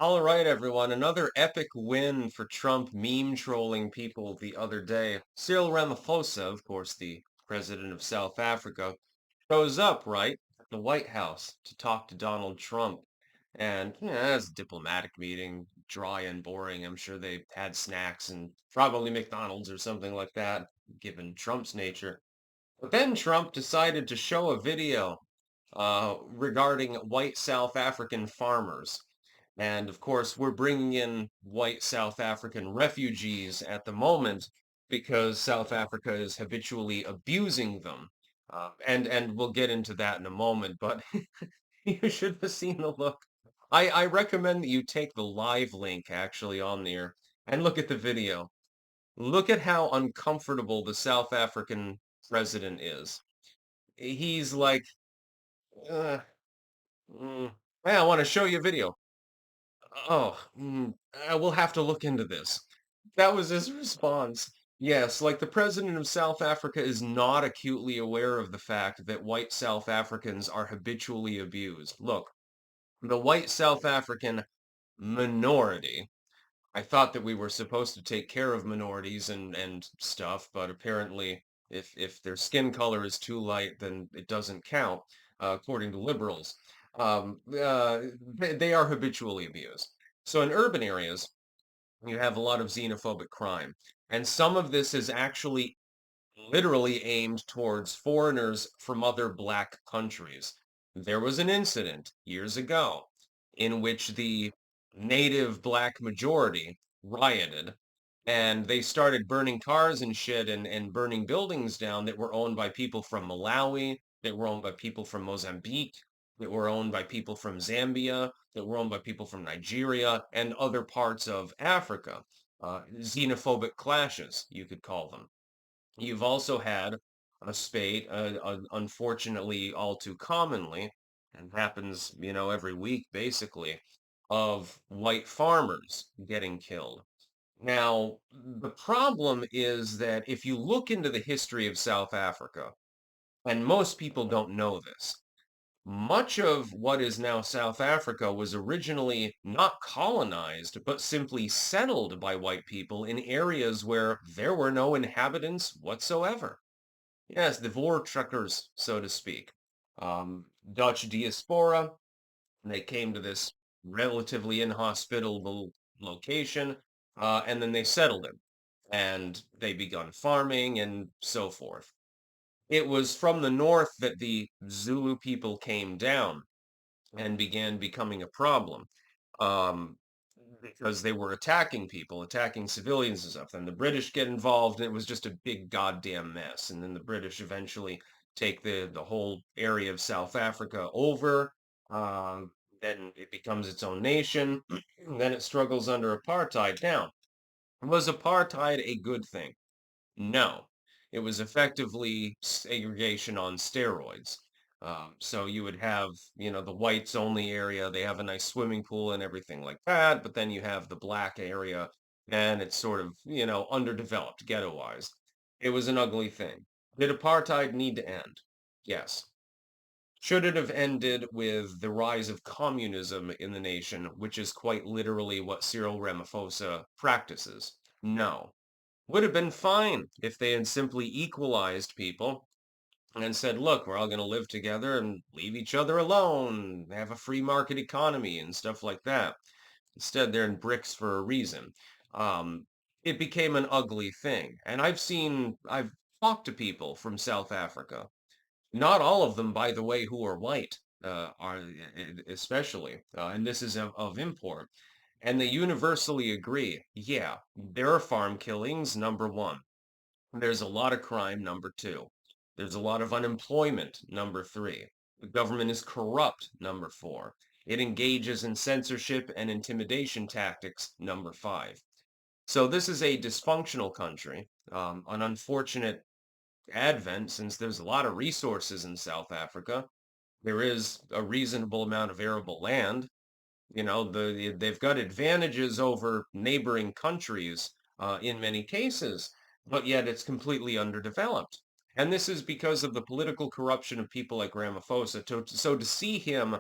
All right, everyone. Another epic win for Trump meme trolling people the other day. Cyril Ramaphosa, of course, the president of South Africa, shows up, right, at the White House to talk to Donald Trump. And, it's a diplomatic meeting, dry and boring. I'm sure they had snacks and probably McDonald's or something like that, given Trump's nature. But then Trump decided to show a video regarding white South African farmers. And of course, we're bringing in white South African refugees at the moment because South Africa is habitually abusing them. And we'll get into that in a moment, but you should have seen the look. I recommend that you take the live link actually on there and look at the video. Look at how uncomfortable the South African president is. He's like, uh, mm, "Yeah, I want to show you a video. Oh, we'll have to look into this." That was his response. Yes, like the president of South Africa is not acutely aware of the fact that white South Africans are habitually abused. Look, the white South African minority. I thought that we were supposed to take care of minorities and stuff, but apparently if their skin color is too light, then it doesn't count, according to liberals. They are habitually abused. So in urban areas, you have a lot of xenophobic crime, and some of this is actually literally aimed towards foreigners from other black countries. There was an incident years ago in which the native black majority rioted and they started burning cars and shit and burning buildings down that were owned by people from Malawi, that were owned by people from Mozambique, that were owned by people from Zambia, that were owned by people from Nigeria and other parts of Africa. Xenophobic clashes, you could call them. You've also had a spate, unfortunately, all too commonly, and happens, every week basically, of white farmers getting killed. Now, the problem is that if you look into the history of South Africa, and most people don't know this, much of what is now South Africa was originally not colonized, but simply settled by white people in areas where there were no inhabitants whatsoever. Yes, the voortrekkers, so to speak. Dutch diaspora, they came to this relatively inhospitable location, and then they settled it, and they begun farming and so forth. It was from the north that the Zulu people came down and began becoming a problem. Um, because they were attacking people, attacking civilians and stuff. Then the British get involved, and it was just a big goddamn mess. And then the British eventually take the whole area of South Africa over. Um, then it becomes its own nation. Then it struggles under apartheid. Now, was apartheid a good thing? No, it was effectively segregation on steroids. So you would have, the whites only area. They have a nice swimming pool and everything like that. But then you have the black area, and it's sort of, underdeveloped, ghettoized. It was an ugly thing. Did apartheid need to end? Yes. Should it have ended with the rise of communism in the nation, which is quite literally what Cyril Ramaphosa practices? No. Would have been fine if they had simply equalized people and said, look, we're all going to live together and leave each other alone, have a free market economy and stuff like that. Instead, they're in bricks for a reason. It became an ugly thing. And I've talked to people from South Africa. Not all of them, by the way, who are white, especially, and this is of import. And they universally agree, yeah, there are farm killings, number one. There's a lot of crime, number two. There's a lot of unemployment, number three. The government is corrupt, number four. It engages in censorship and intimidation tactics, number five. So this is a dysfunctional country, an unfortunate advent since there's a lot of resources in South Africa. There is a reasonable amount of arable land. They've got advantages over neighboring countries in many cases, but yet it's completely underdeveloped. And this is because of the political corruption of people like Ramaphosa. So to see him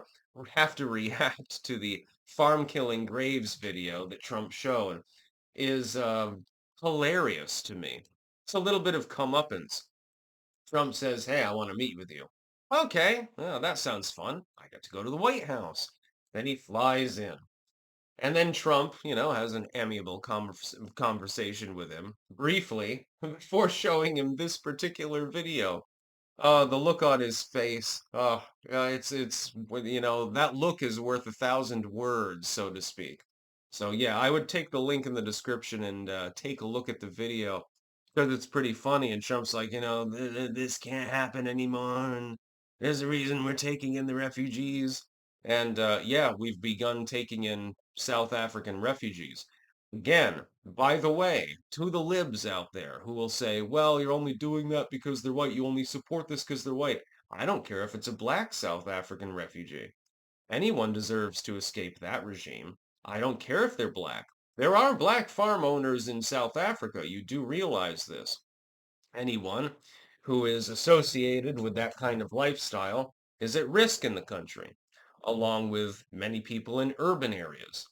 have to react to the farm killing graves video that Trump showed is hilarious to me. It's a little bit of comeuppance. Trump says, "Hey, I want to meet with you." Okay, well, that sounds fun. I got to go to the White House. Then he flies in. And then Trump, has an amiable conversation with him briefly before showing him this particular video. The look on his face. That look is worth 1,000 words, so to speak. So yeah, I would take the link in the description and take a look at the video because it's pretty funny. And Trump's like, this can't happen anymore. And there's a reason we're taking in the refugees. And yeah, we've begun taking in South African refugees. Again, by the way, to the libs out there who will say, well, you're only doing that because they're white. You only support this because they're white. I don't care if it's a black South African refugee. Anyone deserves to escape that regime. I don't care if they're black. There are black farm owners in South Africa. You do realize this. Anyone who is associated with that kind of lifestyle is at risk in the country, along with many people in urban areas.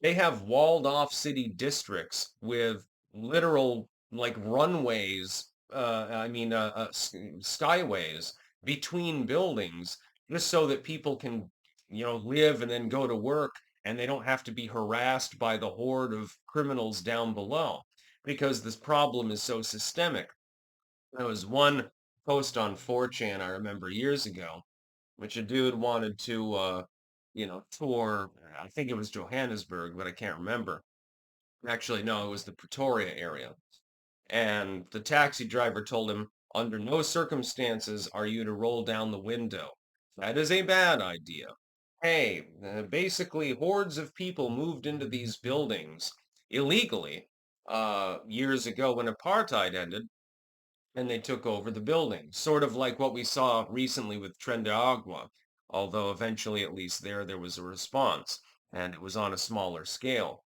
They have walled off city districts with literal like runways, skyways between buildings, just so that people can, live and then go to work and they don't have to be harassed by the horde of criminals down below because this problem is so systemic. There was one post on 4chan I remember years ago, which a dude wanted to, tour, I think it was Johannesburg, but I can't remember. Actually, no, it was the Pretoria area. And the taxi driver told him, under no circumstances are you to roll down the window. That is a bad idea. Hey, basically, hordes of people moved into these buildings illegally years ago when apartheid ended, and they took over the building, sort of like what we saw recently with Tren de Agua, although eventually, at least there was a response, and it was on a smaller scale.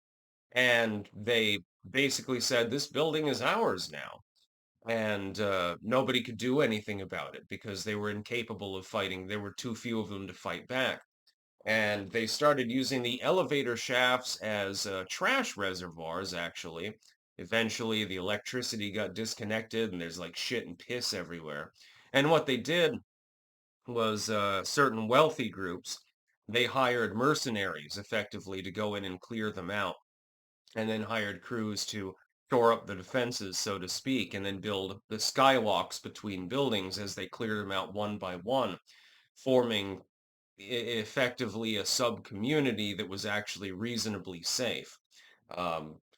And they basically said, this building is ours now. And nobody could do anything about it because they were incapable of fighting. There were too few of them to fight back. And they started using the elevator shafts as trash reservoirs, actually. Eventually, the electricity got disconnected, and there's like shit and piss everywhere. And what they did was certain wealthy groups, they hired mercenaries effectively to go in and clear them out, and then hired crews to shore up the defenses, so to speak, and then build the skywalks between buildings as they cleared them out one by one, forming effectively a sub-community that was actually reasonably safe.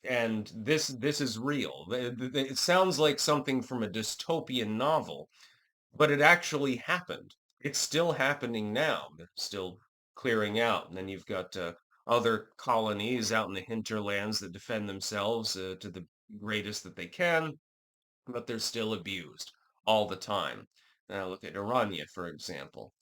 And this is real. It sounds like something from a dystopian novel, but it actually happened. It's still happening now. They're still clearing out. And then you've got other colonies out in the hinterlands that defend themselves to the greatest that they can, but they're still abused all the time. Now look at Irania, for example.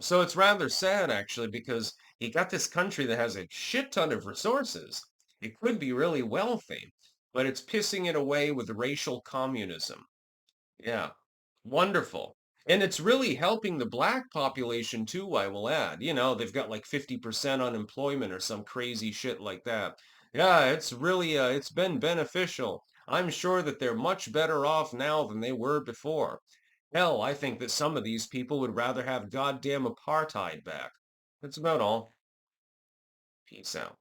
So it's rather sad, actually, because you got this country that has a shit ton of resources. It could be really wealthy, but it's pissing it away with racial communism. Yeah, wonderful. And it's really helping the black population too, I will add. They've got like 50% unemployment or some crazy shit like that. Yeah, it's really it's been beneficial. I'm sure that they're much better off now than they were before. Hell, I think that some of these people would rather have goddamn apartheid back. That's about all. Peace out.